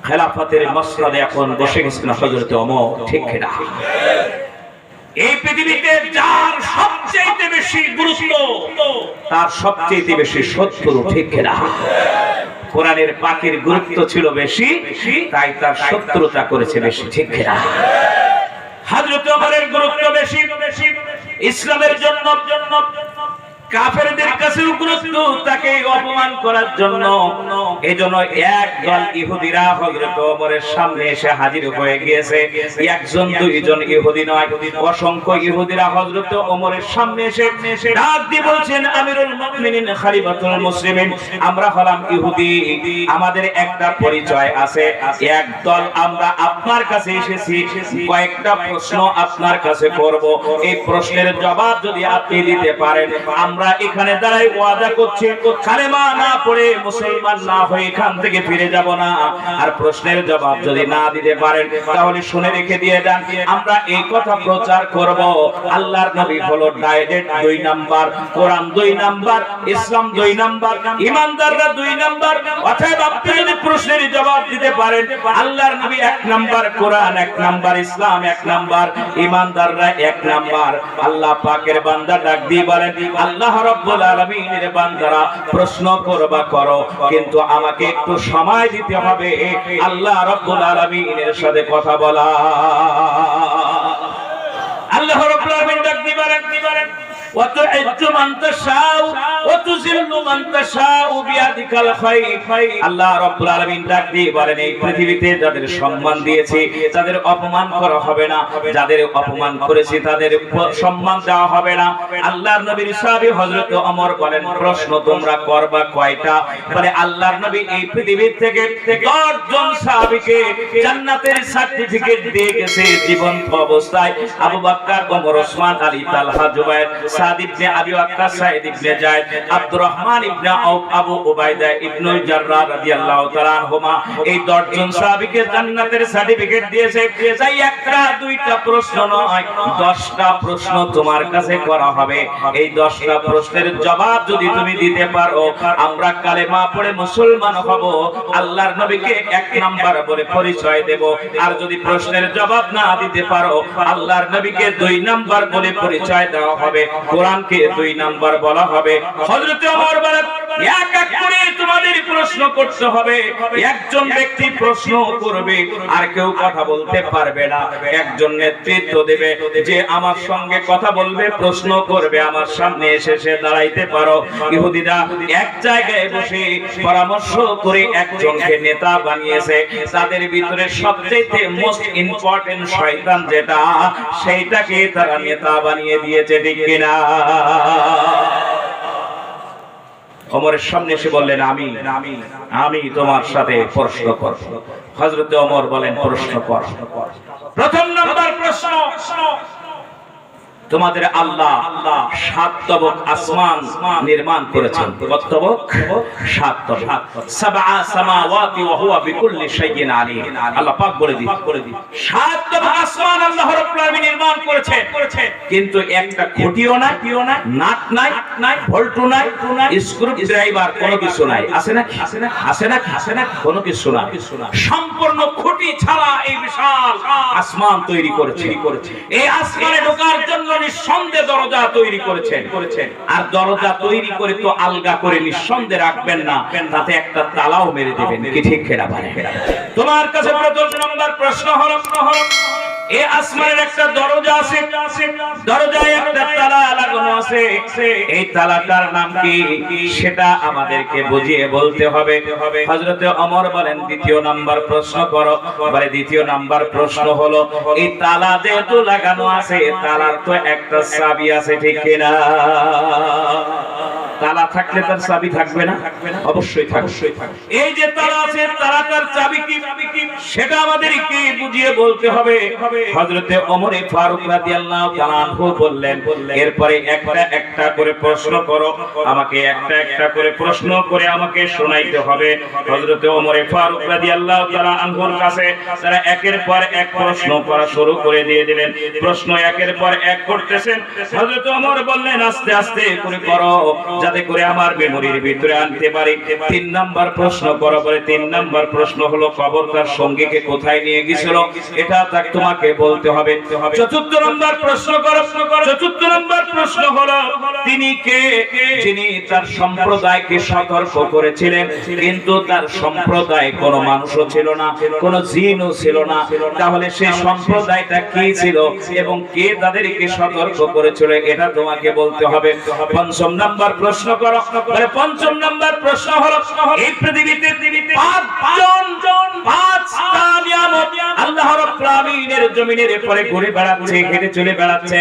খেলাফতের মসনদে এখন বসে গেছেন হযরত ওমর, ঠিক কিনা? এই পৃথিবীতে যার সবচেয়ে বেশি গুরুত্ব তার সবচেয়ে বেশি শত্রু, ঠিক কিনা? কোরআনের পাকের গুরুত্ব ছিল বেশি, তাই তার শত্রুতা করেছে বেশি, ঠিক কিনা? হযরত ওমরের গুরুত্ব বেশি ইসলামের জন্য, কাফেরদের কাছে গুরুত্ব তাকে অপমান করার জন্য। এজন্য একদল ইহুদিরা হযরত ওমরের সামনে এসে হাজির হয়ে গিয়েছে। একজন দুইজন ইহুদি নয়, অসংখ্য ইহুদিরা হযরত ওমরের সামনে এসে ডাক দিয়ে বলছেন, আমিরুল মুমিনিন খলিফাতুল মুসলিমিন, আমরা হলাম ইহুদি, আমাদের একটা পরিচয় আছে। একদল আমরা আপনার কাছে এসেছি, কয়েকটা প্রশ্ন আপনার কাছে করব। এই প্রশ্নের জবাব যদি আপনি দিতে পারেন, আমরা এখানে দাঁড়াই ওয়াদা করছি কালেমা না পড়ে মুসলমান না হয়ে এখান থেকে ফিরে যাব না। আর প্রশ্নের জবাব যদি না দিতে পারেন তাহলে শুনে রেখে দিয়ে যান, আমরা এই কথা প্রচার করব আল্লাহর নবী হলো ডাইরেক্ট 2 নাম্বার, কোরআন 2 নাম্বার, ইসলাম 2 নাম্বার, ঈমানদাররা 2 নাম্বার। অতএব আপনি যদি প্রশ্নের জবাব দিতে পারেন, আল্লাহর নবী 1 নাম্বার, কোরআন 1 নাম্বার, ইসলাম 1 নাম্বার, ঈমানদাররা 1 নাম্বার। আল্লাহ পাকের বান্দা ডাক দিয়ে বলেন, আল্লাহ রব্বুল আলামিনের বান্দারা প্রশ্ন করবা করো, কিন্তু আমাকে একটু সময় দিতে হবে আল্লাহ রব্বুল আলামিনের সাথে কথা বলা। আল্লাহ রব্বুল আলামিন ডাক দিয়ে বলেন, وتعز من تشاء وتذل من تشاء بيدك الخير। আল্লাহ রাব্বুল আলামিন ডাক দিয়ে বলেন, এই পৃথিবীতে যাদের সম্মান দিয়েছি তাদের অপমান করা হবে না, যাদের অপমান করেছি তাদের সম্মান দেওয়া হবে না। আল্লাহর নবীর সাহাবী হযরত ওমর বলেন, প্রশ্ন তোমরা করবা কয়টা? বলে আল্লাহর নবী এই পৃথিবী থেকে 10 জন সাহাবীকে জান্নাতের সার্টিফিকেট দিয়ে গেছে জীবন্ত অবস্থায়। আবু বকর, ওমর, ওসমান, আলী, তালহা, জুবায়ের, সাদ ইবনে আবি ওয়াক্কাস, সাঈদ ইবনে যায়েদ, আব্দুর রহমান ইবনে আউফ, আবু উবাইদা ইবনে জাররাহ রাদিয়াল্লাহু তাআলা আনহুমা, এই 10 জন সাহাবীকে জান্নাতের সার্টিফিকেট দিয়েছে। তাই একটা দুইটা প্রশ্ন নয়, 10টা প্রশ্ন তোমার কাছে করা হবে। এই 10টা প্রশ্নের জবাব যদি তুমি দিতে পারো, আমরা কালেমা পড়ে মুসলমান হব, আল্লাহর নবীকে 1 নাম্বার বলে পরিচয় দেব। আর যদি প্রশ্নের জবাব না দিতে পারো, আল্লাহর নবীকে 2 নাম্বার বলে পরিচয় দেওয়া হবে, কোরআনকে 2 নাম্বার বলা হবে। হযরত ওমর বলেন, এক এক করে তোমাদের প্রশ্ন করতে হবে। একজন ব্যক্তি প্রশ্ন করবে, আর কেউ কথা বলতে পারবে না। একজন নেতৃত্ব দেবে, যে আমার সঙ্গে কথা বলবে, প্রশ্ন করবে, আমার সামনে এসে সে দাঁড়াইতে পারো। ইহুদিরা এক জায়গায় বসে পরামর্শ করে একজনকে নেতা বানিয়েছে। তাদের ভিতরে সবচেয়ে মোস্ট ইম্পর্টেন্ট শয়তান যেটা, সেইটাকে তারা নেতা বানিয়ে দিয়েছে, ঠিক কিনা? ওমরের সামনে এসে বললেন, আমি তোমার সাথে প্রশ্ন করব। হযরত ওমর বলেন, প্রশ্ন কর। প্রথম নাম্বার প্রশ্ন, তোমাদের আল্লাহ 7 তবক আসমান নির্মাণ করেছেন। কত তবক? 7 তবক। সাবআ সামাওয়াতি ওয়া হুয়া বিকুল্লি শাইইন আলীম। আল্লাহ পাক বলে দিন 7 তবক আসমান আল্লাহ রাব্বুল আলামিন নির্মাণ করেছেন, কিন্তু একটা খুঁটিও নাই, নাট নাই, ভল্টু নাই, স্ক্রু ড্রাইভার কোনো কিছু নাই। আছে না? আছে না? কোনো কিছু নাই। সম্পূর্ণ খুঁটি ছাড়া এই বিশাল আসমান তৈরি করেছেন। এই আসমানে ঢোকার জন্য নিঃসন্দেহে দরজা তৈরি করেছেন। আর দরজা তৈরি করে তো আলগা করে নিঃসন্দেহে রাখবেন না, তাতে একটা তালাও মেরে দিবেন, কি ঠিক কিনা? তোমার কাছে প্রথম নাম্বার প্রশ্ন হলো, এই আসমানের একটা দরজা আছে, দরজায় একটা তালা লাগানো আছে। এই তালাটার নাম কি সেটা আমাদেরকে বুঝিয়ে বলতে হবে। হযরত ওমর বলেন, দ্বিতীয় নাম্বার প্রশ্ন করো। বলে দ্বিতীয় নাম্বার প্রশ্ন হলো, এই তালা যেহেতু লাগানো আছে, তালার তো একটা চাবি আছে, ঠিক কিনা? তালা থাকলে তার চাবি থাকবে না? অবশ্যই থাকবে। এই যে তালা আছে, তালাটার চাবি কি সেটা আমাদেরকে বুঝিয়ে বলতে হবে। হযরতে ওমর ফারুক রাদিয়াল্লাহু তাআলা আনহু বললেন, এরপরে একটা একটা করে প্রশ্ন করো, আমাকে একটা একটা করে প্রশ্ন করে আমাকে শোনাইতে হবে। হযরতে ওমর ফারুক রাদিয়াল্লাহু তাআলা আনহুর কাছে তারা একের পর এক প্রশ্ন করা শুরু করে দিয়ে দিলেন। প্রশ্ন একের পর এক করতেছেন। হযরতে ওমর বললেন, আস্তে আস্তে করে করো, যাতে করে আমার মেমোরির ভিতরে আনতে পারি। 3 নাম্বার প্রশ্ন করো বলে 3 নাম্বার প্রশ্ন হলো কবর তার সঙ্গীকে কোথায় নিয়ে গিয়েছিল, এটা তোমাকে বলতে হবে। 4th নাম্বার প্রশ্ন করো, 4th নাম্বার প্রশ্ন হলো তিনি কে, যিনি তার সম্প্রদায়কে সতর্ক করেছিলেন, কিন্তু তার সম্প্রদায় কোনো মানুষও ছিল না, কোনো জিনও ছিল না। তাহলে সেই সম্প্রদায়টা কি ছিল এবং কে তাদেরকে সতর্ক করেছিল, এটা তোমাকে বলতে হবে। 5ম নাম্বার প্রশ্ন করো, মানে 5ম নাম্বার প্রশ্ন হলো এই পৃথিবীতে 5টা নিয়ামত আল্লাহ রাব্বুল আলামিনের জমিনের উপরে ঘুরে বেড়াচ্ছে, হেঁটে চলে বেড়াচ্ছে,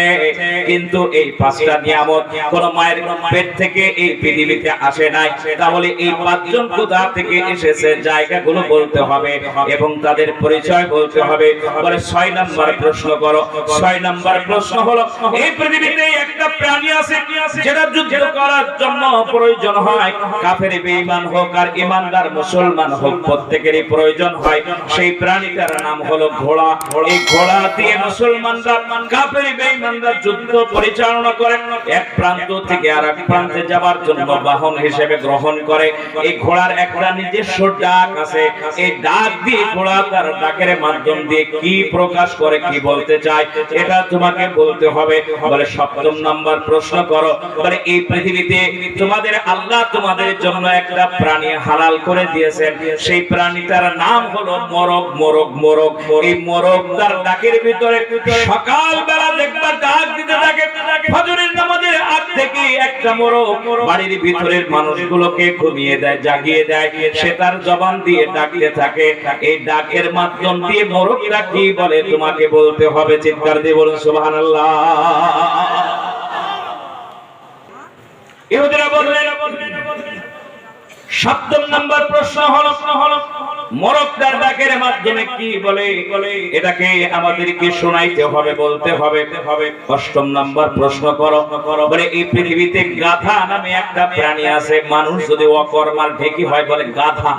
কিন্তু এই 5টা নিয়ামত কোন মায়ের পেট থেকে এই পৃথিবীতে আসে নাই। তাহলে এই 5 জন কোথা থেকে এসেছে জায়গাগুলো বলতে হবে এবং তাদের পরিচয় বলতে হবে। বলে 6 নাম্বার প্রশ্ন করো, 6 নাম্বার প্রশ্ন হলো এই পৃথিবীতে একটা প্রাণী আছে যেটা যুদ্ধ করার জন্য প্রয়োজন হয়, কাফের বেঈমান হোক আর ঈমানদার মুসলমান হোক প্রত্যেকেরই প্রয়োজন হয়। সেই প্রাণীটার নাম হলো ঘোড়া। এই ঘোড়া দিয়ে মুসলমানরা কাফের বেঈমানরা যুদ্ধ পরিচালনা করে, এক প্রান্ত থেকে আরেক প্রান্তে যাবার জন্য বাহন হিসেবে গ্রহণ করে। এই ঘোড়ার একটা নিজস্ব ডাক আছে, এই ডাক দিয়ে ঘোড়া তার ডাকের মাধ্যম দিয়ে কি প্রকাশ করে, কি বলতে চায়, এটা তোমাকে বলতে হবে। বলে 7ম নাম্বার প্রশ্ন করো, বলে এই পৃথিবীতে তোমাদের আল্লাহ তোমাদের জন্য একটা প্রাণী হালাল করে দিয়েছেন, সেই প্রাণীটার নাম হলো মোরগ। মোরগ মোরগ এই মোরগ তার ডাকের ভিতরে সকাল বেলা দেখবা ডাক দিতে থাকে, ফজরের নামাজের আগ থেকে একটা মোরগ বাড়ির ভিতরের মানুষগুলোকে ঘুমিয়ে দেয়, জাগিয়ে দেয়, সে তার জবান দিয়ে ডাকতে থাকে। এই ডাকের মাধ্যম দিয়ে মোরগটা কি বলে তোমাকে বলতে হবে। চিৎকার দিয়ে বলুন সুবহানাল্লাহ। ইহুদিরা বললেন 7ম নাম্বার প্রশ্ন হলো মোরগটার ডাকের মাধ্যমে কি বলে, এটাকে আমাদেরকে শোনাইতে হবে, বলতে হবে। 8ম নাম্বার প্রশ্ন করো, বলে এই পৃথিবীতে গাধা নামে একটা প্রাণী আছে, মানুষ যদি অকর্মার ঢেকি হয় বলে গাধা,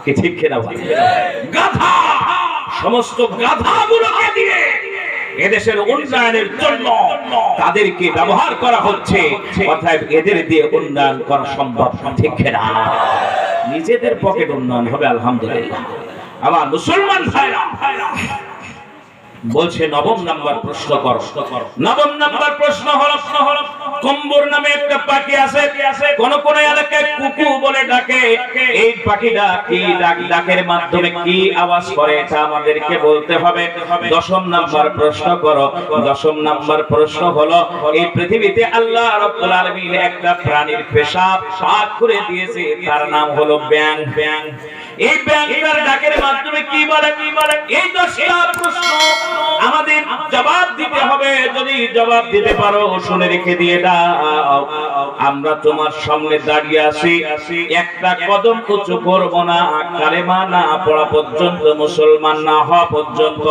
কি ঠিক কিনা বলে? গাধা, সমস্ত গাধাগুলোকে দিয়ে এদেশের উন্নয়নের জন্য তাদেরকে ব্যবহার করা হচ্ছে, অর্থাৎ এদের দিয়ে উন্নয়ন করা সম্ভব, ঠিক কিনা? নিজেদের পকেট উন্নয়ন হবে আলহামদুলিল্লাহ। আমার মুসলমান ভাইরা বলছে 9ম নাম্বার প্রশ্ন করো। 9ম নাম্বার প্রশ্ন হলো কম্বর নামে একটা পাখি আছে, কোন কোন এলাকায় কুকু বলে ডাকে। এই পাখিটা কি ডাকের মাধ্যমে কি আওয়াজ করে, এটা আমাদেরকে বলতে হবে। 10ম নাম্বার প্রশ্ন করো। 10ম নাম্বার প্রশ্ন হলো এই পৃথিবীতে আল্লাহ রাব্বুল আলামিন একটা প্রাণীর পেশাব পাক করে দিয়েছে, তার নাম হলো ব্যাং। এই ব্যাংটার ডাকের মাধ্যমে কি বলে? এই 10টা প্রশ্ন আমাদের জবাব দিতে হবে। যদি জবাব দিতে পারো শুনে রেখে দিয়ে দাও, আমরা তোমার সামনে দাঁড়িয়ে আছি, একটা কদম উঁচু করব না কালেমা না পড়া পর্যন্ত, মুসলমান না হওয়া পর্যন্ত।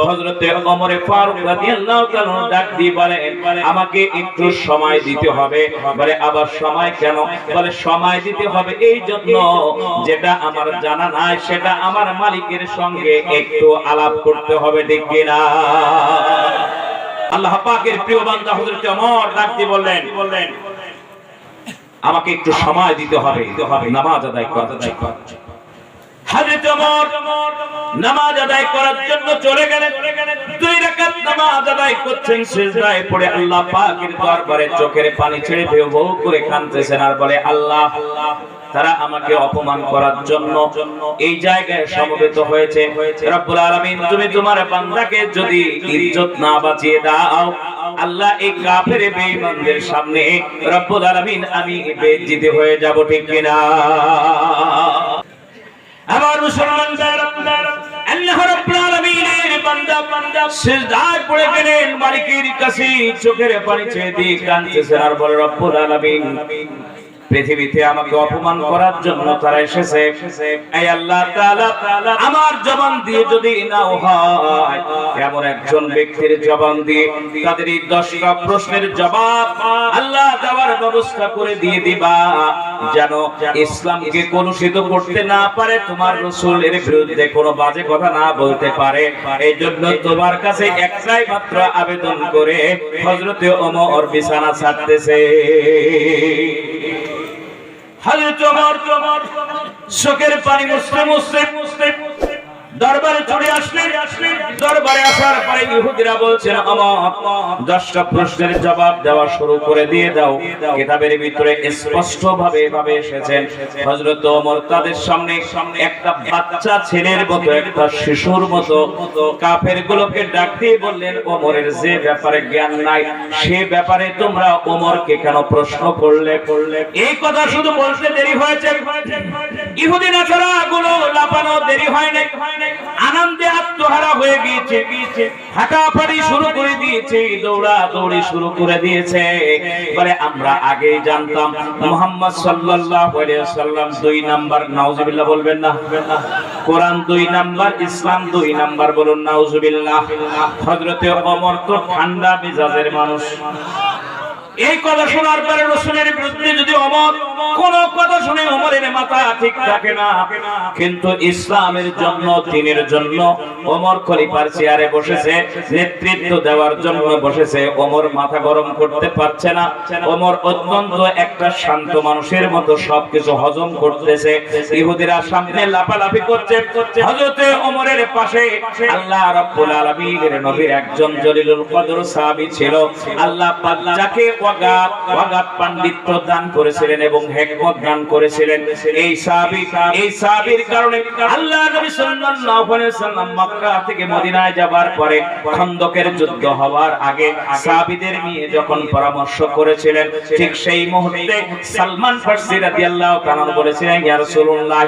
হযরতে ওমর ফারুক রাদিয়াল্লাহু তাআলা ডাক দিয়ে বলেন আমাকে একটু সময় দিতে হবে। বলে আবার সময় কেন? বলে সময় দিতে হবে এই জন্য যেটা আমার জানা নাই সেটা আমার মালিকের সঙ্গে একটু আলাপ করতে হবে, ঠিক কিনা? আল্লাহ পাকের প্রিয় বান্দা হযরত ওমর ডাক দিয়ে বললেন আমাকে একটু সময় দিতে হবে, নামাজ আদায় করতে চাই। হযরত ওমর নামাজ আদায় করার জন্য চলে গেলেন। 2 রাকাত নামাজ আদায় করছেন, সিজদায় পড়ে আল্লাহ পাকের দরবারে চোখের পানি ছেড়ে ভেউ ভেউ করে কাঁদতেছেন আর বলে আল্লাহ, তারা আমাকে অপমান করার জন্য এই জায়গায় সমবেত হয়েছে। রব্বুল আলামিন তুমি তোমার বান্দাকে যদি ইজ্জত না বাঁচিয়ে দাও, আল্লাহ এই কাফের বেঈমানদের সামনে রব্বুল আলামিন আমি বেইজ্জতি হয়ে যাব, ঠিক কিনা? আমার মুসলমান ভাইরা, আল্লাহ রাব্বুল আলামিনের বান্দা সিজদায় পড়ে গেলেন মালিকের কাছে, চোখের পানি ছেড়ে দিয়ে কাঁদতেছেন আর বলে রব্বুল আলামিন পৃথিবীতে আমাকে অপমান করার জন্য তারা এসেছে। এই আল্লাহ তাআলা আমার জবান দিয়ে যদি নাও হয়, এমন একজন ব্যক্তির জবান দিয়ে তাদের এই 10টা প্রশ্নের জবাব আল্লাহ দেওয়ার ব্যবস্থা করে দিয়ে দিবা, যেন ইসলামকে কলুষিত করতে না পারে, তোমার রাসূলের বিরুদ্ধে কোনো বাজে কথা না বলতে পারে। এই জন্য তোমার কাছে একটাই মাত্র আবেদন করে হযরতে ওমর বিছানা ছাড়তেছে। হযরত ওমর চোখের পানি মুছতে দরবারে চলে আসলেন। দরবারে আসার পরে ইহুদিরা বলছেন, ওমর 10টা প্রশ্নের জবাব দেওয়া শুরু করে দিয়ে দাও। কিতাবের ভিতরে স্পষ্ট ভাবে এভাবে এসেছেন, হযরত ওমর তাদের সামনে একটা বাচ্চা ছেলের মতো, একটা শিশুর মতো কাফেরগুলোকে ডাক দিয়ে বললেন, ওমরের যে ব্যাপারে জ্ঞান নাই সে ব্যাপারে তোমরা ওমরকে কেন প্রশ্ন করলে? এই কথা শুধু বলতে দেরি হয়েছে, ইহুদি নাছারা গুলো লাপানো দেরি হয় নাই, আনন্দে আত্মহারা হয়ে গিয়েছে, হাঁটাহাঁটি শুরু করে দিয়েছে, দৌড়াদৌড়ি শুরু করে দিয়েছে। বলে আমরা আগেই জানতাম মুহাম্মদ সাল্লাল্লাহু আলাইহি ওয়াসাল্লাম 2 নাম্বার, নাউজুবিল্লাহ বলবেন না? কোরআন 2 নাম্বার, ইসলাম 2 নাম্বার, বলুন নাউজুবিল্লাহ। হযরতে ওমর তো ঠান্ডা মেজাজের মানুষ। এই কথা শোনার পরে রাসূলের বিরুদ্ধে যদি ওমর কোন কথা শুনে ওমরের মাথা ঠিক থাকে না, কিন্তু ইসলামের জন্য, দ্বীনের জন্য ওমর খলিফার চেয়ারে বসেছে, নেতৃত্ব দেওয়ার জন্য বসেছে। ওমর মাথা গরম করতে পারছে না। ওমর অত্যন্ত একটা শান্ত মানুষের মতো সবকিছু হজম করতেছে। ইহুদিরা সামনে লাফালাফি করছে। হযরতে ওমরের পাশে আল্লাহ রাব্বুল আলামিনের নবীর একজন জলিলুল কদর সাহাবী ছিল। আল্লাহ পাক যাকে ওয়াগাত পাণ্ডিত্য দান করেছিলেন এবং হিকমত দান করেছিলেন, এই সাহাবীর কারণে আল্লাহ নবী সাল্লাল্লাহু আলাইহি ওয়াসাল্লাম মক্কা থেকে মদিনায় যাবার পরে খন্দকের যুদ্ধ হওয়ার আগে সাহাবীদের নিয়ে যখন পরামর্শ করেছিলেন, ঠিক সেই মুহূর্তে সালমান ফারসি রাদিয়াল্লাহু তাআলা বলেছিলেন, ইয়া রাসূলুল্লাহ,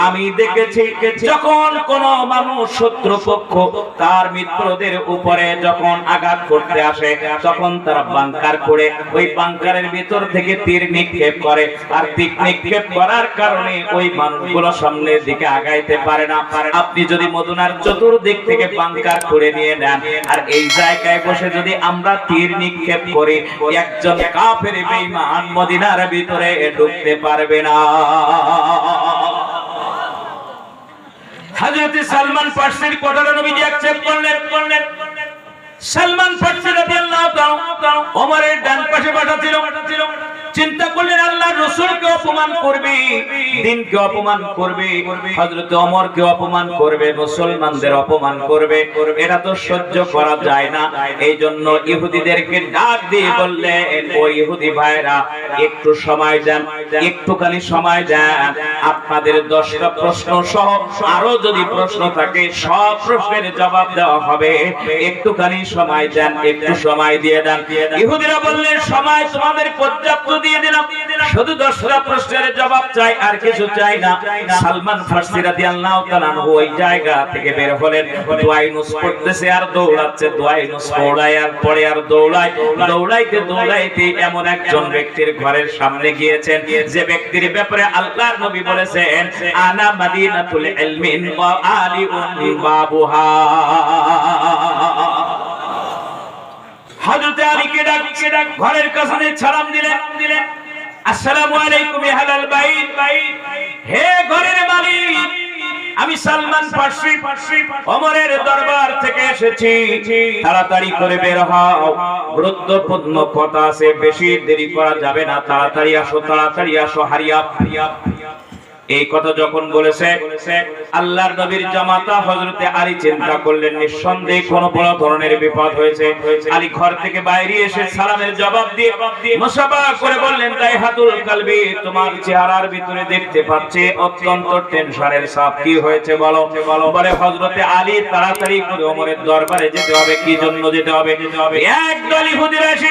আমি দেখেছি যখন কোন মানুষ শত্রুপক্ষ তার মিত্রদের উপরে যখন আঘাত করতে আসে, তখন তারা বাংকার করে ওই বাংকারের ভিতর থেকে তীর নিক্ষেপ করে, আর তীর নিক্ষেপ করার কারণে ওই মানুষগুলো সামনের দিকে আগাইতে পারে না। আপনি যদি মদিনার চতুর্দিক থেকে বাংকার করে নিয়ে নেন, আর এই জায়গায় বসে যদি আমরা তীর নিক্ষেপ করি, একজন কাফের বেঈমান মদিনার ভিতরে ঢুকতে পারবে না। হযরত সালমান ফারসির কথাটা নবীজি অ্যাকসেপ্ট করলেন। সালমান ফারসি রাদিয়াল্লাহু তাআলা ওমরের ডান পাশে বসা ছিল। চিন্তা করলেন আল্লাহর রাসূলকে অপমান করবে, দ্বীনকে অপমান করবে, হযরত ওমরকে অপমান করবে, মুসলমানদের অপমান করবে, এটা তো সহ্য করা যায় না। এইজন্য ইহুদিদেরকে ডাক দিয়ে বললেন, ও ইহুদি ভাইরা, একটু সময় দেন, একটুখানি সময় দেন, আপনাদের 10টা প্রশ্ন সহ আরো যদি প্রশ্ন থাকে সব প্রশ্নের জবাব দেওয়া হবে, একটুখানি সময় দেন, একটু সময় দিয়ে দেন। ইহুদিরা বললেন, সময় তোমাদের পর্যাপ্ত দিয়ে দিলাম, শুধু 10টা প্রশ্নের জবাব চাই, আর কিছু চাই না। সালমান ফারসি রাদিয়াল্লাহু তাআলা ওই জায়গা থেকে বের হলেন, দুয়াইনুস পড়তেছে আর দৌড়াচ্ছে, দুয়াইনুস পড়ায় আর পড়ে আর দৌড়ায়, দৌড়াইতে এমন একজন ব্যক্তির ঘরের সামনে গিয়েছেন, যে ব্যক্তির ব্যাপারে আল্লাহর নবী বলেছেন, আনা মাদিনাতুল ইলমিন ওয়া আলিউন বাবুহা। হযরত আলীকে ডাক ঘরের কাছে সালাম দিলেন, আসসালামু আলাইকুম আহলাল বাইত, হে ঘরের মালিক, আমি সালমান ফারসি ওমরের দরবার থেকে এসেছি, তাড়াতাড়ি করে বের হও, গুরুত্বপূর্ণ কথা আছে, বেশি দেরি করা যাবে না, তাড়াতাড়ি আসো, হারিয়া। এই কথা যখন বলেছে, আল্লাহর নবীর জামাতা হযরতে আলী চিন্তা করলেন, নিঃসন্দেহে কোনো বড় ধরনের বিপদ হয়েছে। আলী ঘর থেকে বাইরে এসে সালামের জবাব দিয়ে মুসাফা করে বললেন, দাইহাতুল কলবি, তোমার চেহারার ভিতরে দেখতে পাচ্ছি অত্যন্ত টেনশনের ছাপ, কি হয়েছে বলো? বলে, হযরতে আলী, তাড়াতাড়ি করে ওমরের দরবারে যেতে হবে। কি জন্য যেতে হবে? একদল ইহুদিরা এসে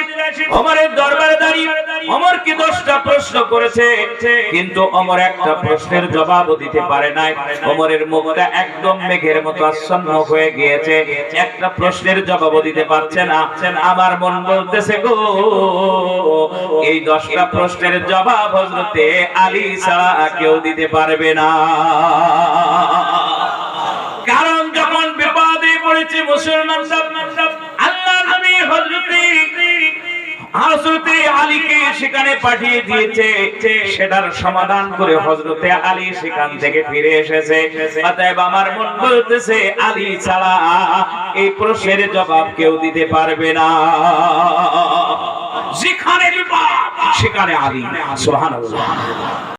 ওমরের দরবারে দাঁড়িয়ে ওমরকে 10টা প্রশ্ন করেছে, কিন্তু ওমর একটা প্রশ্ন প্রশ্নের জবাবও দিতে পারে নাই। ওমরের মুখটা একদম মেঘের মতো আচ্ছন্ন হয়ে গিয়েছে, একটা প্রশ্নের জবাবও দিতে পারছে না। আমার মন বলতেছে গো, এই 10টা প্রশ্নের জবাব হযরতে আলী ছাড়া কেউ দিতে পারবে না। কারণ যখন বিপদে পড়েছে মুসলমান সব, আল্লাহ নবী হযরতে আলীকে সেখানে পাঠিয়ে দিয়েছে, সেটার সমাধান করে হযরতে আলী সেখান থেকে ফিরে এসেছে। অতএব আমার মন বলতেছে আলী ছাড়া এই প্রশ্নের জবাব কেউ দিতে পারবে না। যেখানে বিপদ সেখানে আলী। সুবহানাল্লাহ।